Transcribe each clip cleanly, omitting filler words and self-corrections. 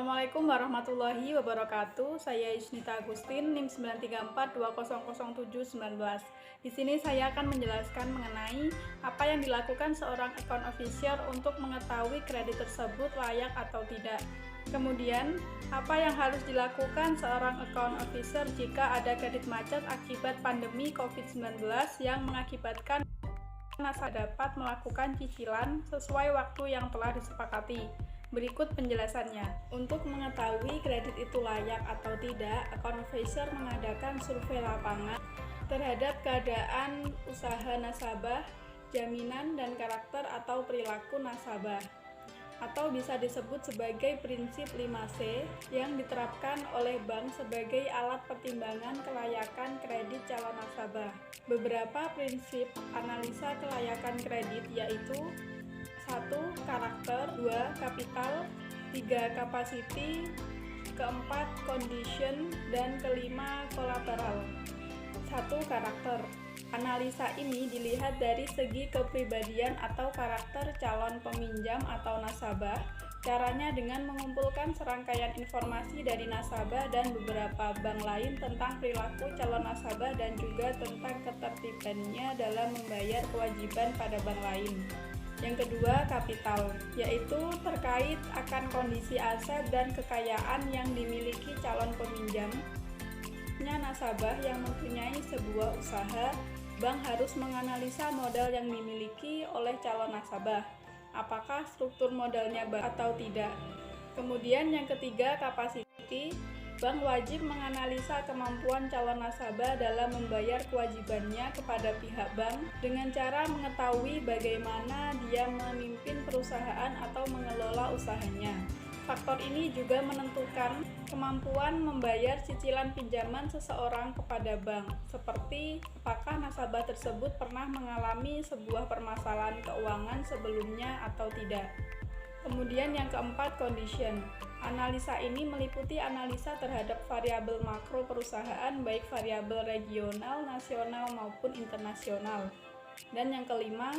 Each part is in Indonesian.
Assalamualaikum warahmatullahi wabarakatuh. Saya Isnita Agustin, NIM 934200719. Di sini saya akan menjelaskan mengenai apa yang dilakukan seorang account officer untuk mengetahui kredit tersebut layak atau tidak. Kemudian, apa yang harus dilakukan seorang account officer jika ada kredit macet akibat pandemi COVID-19 yang mengakibatkan nasabah dapat melakukan cicilan sesuai waktu yang telah disepakati. Berikut penjelasannya. Untuk mengetahui kredit itu layak atau tidak, account officer mengadakan survei lapangan terhadap keadaan usaha nasabah, jaminan dan karakter atau perilaku nasabah, atau bisa disebut sebagai prinsip 5C yang diterapkan oleh bank sebagai alat pertimbangan kelayakan kredit calon nasabah. Beberapa prinsip analisa kelayakan kredit yaitu 1. Karakter, 2. Kapital, 3. Capacity, 4. Condition, dan 5. Kolateral. 1. Karakter. Analisa ini dilihat dari segi kepribadian atau karakter calon peminjam atau nasabah. Caranya dengan mengumpulkan serangkaian informasi dari nasabah dan beberapa bank lain tentang perilaku calon nasabah dan juga tentang ketertibannya dalam membayar kewajiban pada bank lain. Yang kedua, kapital, yaitu terkait akan kondisi aset dan kekayaan yang dimiliki calon peminjam. Nasabah yang mempunyai sebuah usaha, bank harus menganalisa modal yang dimiliki oleh calon nasabah. Apakah struktur modalnya baik atau tidak? Kemudian yang ketiga, capacity. Bank wajib menganalisa kemampuan calon nasabah dalam membayar kewajibannya kepada pihak bank dengan cara mengetahui bagaimana dia memimpin perusahaan atau mengelola usahanya. Faktor ini juga menentukan kemampuan membayar cicilan pinjaman seseorang kepada bank, seperti apakah nasabah tersebut pernah mengalami sebuah permasalahan keuangan sebelumnya atau tidak. Kemudian yang keempat, condition. Analisa ini meliputi analisa terhadap variabel makro perusahaan, baik variabel regional, nasional, maupun internasional. Dan yang kelima,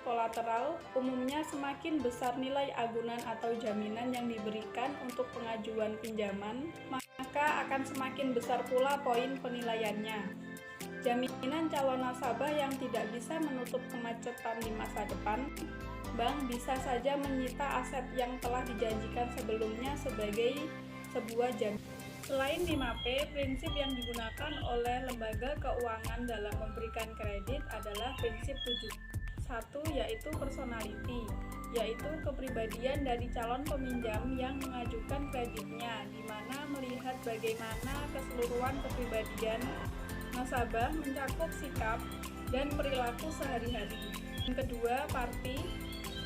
kolateral. Umumnya semakin besar nilai agunan atau jaminan yang diberikan untuk pengajuan pinjaman, maka akan semakin besar pula poin penilaiannya. Jaminan calon nasabah yang tidak bisa menutup kemacetan di masa depan, bank bisa saja menyita aset yang telah dijanjikan sebelumnya sebagai sebuah jaminan. Selain 5P, prinsip yang digunakan oleh lembaga keuangan dalam memberikan kredit adalah prinsip 7. 1. Yaitu personality, yaitu kepribadian dari calon peminjam yang mengajukan kreditnya, di mana melihat bagaimana keseluruhan kepribadian nasabah mencakup sikap dan perilaku sehari-hari. Yang kedua, party,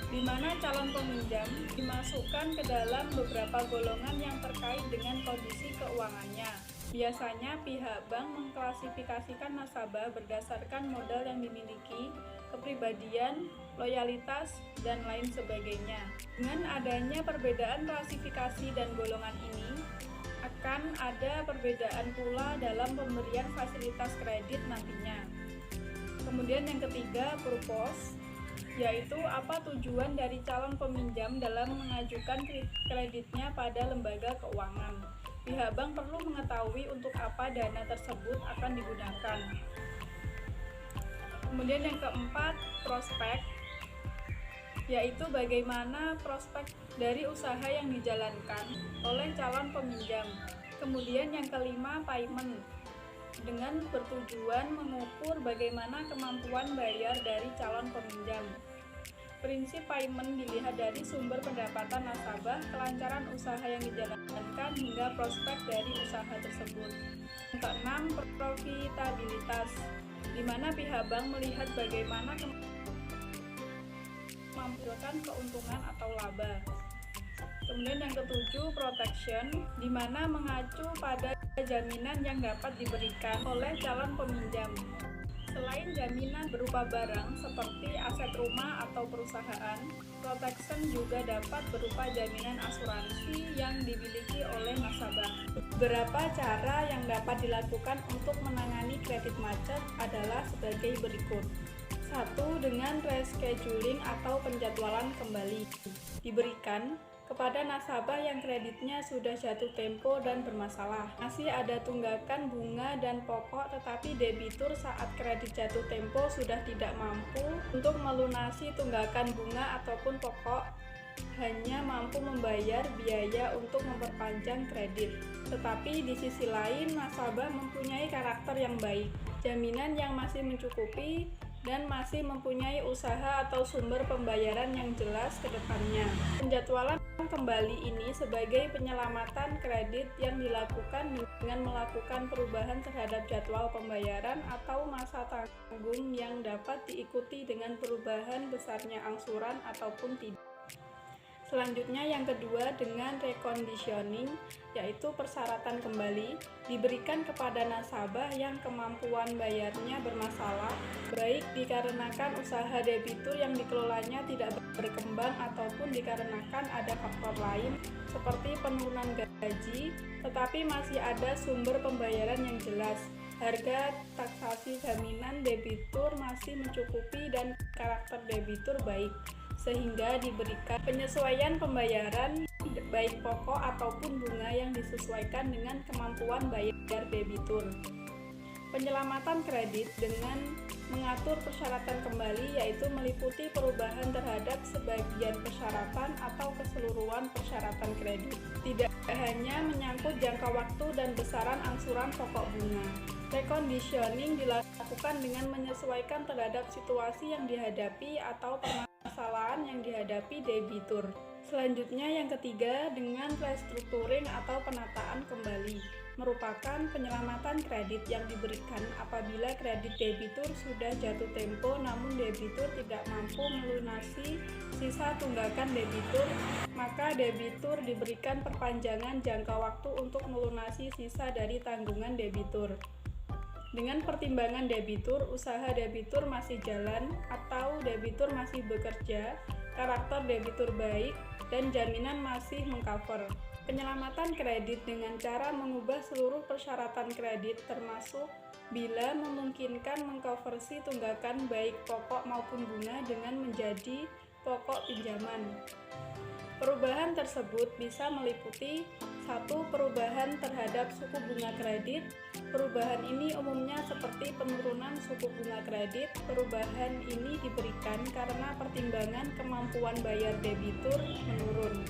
di mana calon peminjam dimasukkan ke dalam beberapa golongan yang terkait dengan kondisi keuangannya. Biasanya pihak bank mengklasifikasikan nasabah berdasarkan modal yang dimiliki, kepribadian, loyalitas, dan lain sebagainya. Dengan adanya perbedaan klasifikasi dan golongan ini, akan ada perbedaan pula dalam pemberian fasilitas kredit nantinya. Kemudian yang ketiga, purpose, yaitu apa tujuan dari calon peminjam dalam mengajukan kreditnya pada lembaga keuangan. Pihak bank perlu mengetahui untuk apa dana tersebut akan digunakan. Kemudian yang keempat, prospek, yaitu bagaimana prospek dari usaha yang dijalankan oleh calon peminjam. Kemudian yang kelima, payment, dengan bertujuan mengukur bagaimana kemampuan bayar dari calon peminjam. Prinsip payment dilihat dari sumber pendapatan nasabah, kelancaran usaha yang dijalankan, hingga prospek dari usaha tersebut. Yang keenam, profitabilitas, di mana pihak bank melihat bagaimana memperolehkan keuntungan atau laba. Kemudian yang ketujuh, protection, di mana mengacu pada jaminan yang dapat diberikan oleh calon peminjam. Selain jaminan berupa barang seperti aset rumah atau perusahaan, protection juga dapat berupa jaminan asuransi yang dimiliki oleh nasabah. Beberapa cara yang dapat dilakukan untuk menangani kredit macet adalah sebagai berikut. 1. Dengan rescheduling atau penjadwalan kembali. Diberikan kepada nasabah yang kreditnya sudah jatuh tempo dan bermasalah. Masih ada tunggakan bunga dan pokok, tetapi debitur saat kredit jatuh tempo sudah tidak mampu untuk melunasi tunggakan bunga ataupun pokok, hanya mampu membayar biaya untuk memperpanjang kredit. Tetapi di sisi lain, nasabah mempunyai karakter yang baik, jaminan yang masih mencukupi, dan masih mempunyai usaha atau sumber pembayaran yang jelas ke depannya. Penjadwalan kembali ini sebagai penyelamatan kredit yang dilakukan dengan melakukan perubahan terhadap jadwal pembayaran atau masa tanggung yang dapat diikuti dengan perubahan besarnya angsuran ataupun tidak. Selanjutnya yang kedua dengan reconditioning, yaitu persyaratan kembali diberikan kepada nasabah yang kemampuan bayarnya bermasalah, baik dikarenakan usaha debitur yang dikelolanya tidak berkembang ataupun dikarenakan ada faktor lain seperti penurunan gaji, tetapi masih ada sumber pembayaran yang jelas. Harga taksasi jaminan debitur masih mencukupi dan karakter debitur baik, sehingga diberikan penyesuaian pembayaran baik pokok ataupun bunga yang disesuaikan dengan kemampuan bayar debitur. Penyelamatan kredit dengan mengatur persyaratan kembali yaitu meliputi perubahan terhadap sebagian persyaratan atau keseluruhan persyaratan kredit. Tidak hanya menyangkut jangka waktu dan besaran angsuran pokok bunga. Reconditioning dilakukan dengan menyesuaikan terhadap situasi yang dihadapi atau permasalahan yang dihadapi debitur. Selanjutnya yang ketiga dengan restructuring atau penataan kembali, merupakan penyelamatan kredit yang diberikan apabila kredit debitur sudah jatuh tempo namun debitur tidak mampu melunasi sisa tunggakan debitur, maka debitur diberikan perpanjangan jangka waktu untuk melunasi sisa dari tanggungan debitur. Dengan pertimbangan debitur, usaha debitur masih jalan atau debitur masih bekerja, karakter debitur baik, dan jaminan masih mengcover. Penyelamatan kredit dengan cara mengubah seluruh persyaratan kredit termasuk bila memungkinkan mengkonversi tunggakan baik pokok maupun bunga dengan menjadi pokok pinjaman. Perubahan tersebut bisa meliputi 1. Perubahan terhadap suku bunga kredit. Perubahan ini umumnya seperti penurunan suku bunga kredit. Perubahan ini diberikan karena pertimbangan kemampuan bayar debitur menurun.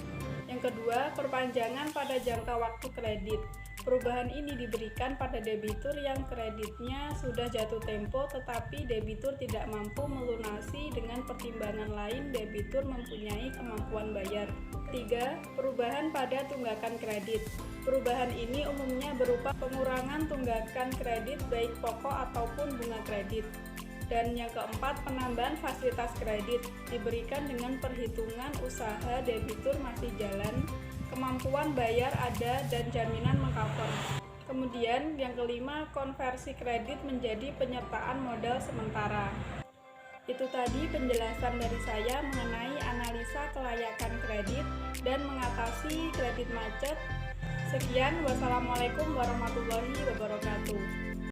Yang kedua, perpanjangan pada jangka waktu kredit. Perubahan ini diberikan pada debitur yang kreditnya sudah jatuh tempo tetapi debitur tidak mampu melunasi dengan pertimbangan lain debitur mempunyai kemampuan bayar. 3. Perubahan pada tunggakan kredit. Perubahan ini umumnya berupa pengurangan tunggakan kredit baik pokok ataupun bunga kredit. Dan yang keempat, penambahan fasilitas kredit diberikan dengan perhitungan usaha debitur masih jalan, kemampuan bayar ada, dan jaminan mengcover. Kemudian yang kelima, konversi kredit menjadi penyertaan modal sementara. Itu tadi penjelasan dari saya mengenai analisa kelayakan kredit dan mengatasi kredit macet. Sekian, wassalamualaikum warahmatullahi wabarakatuh.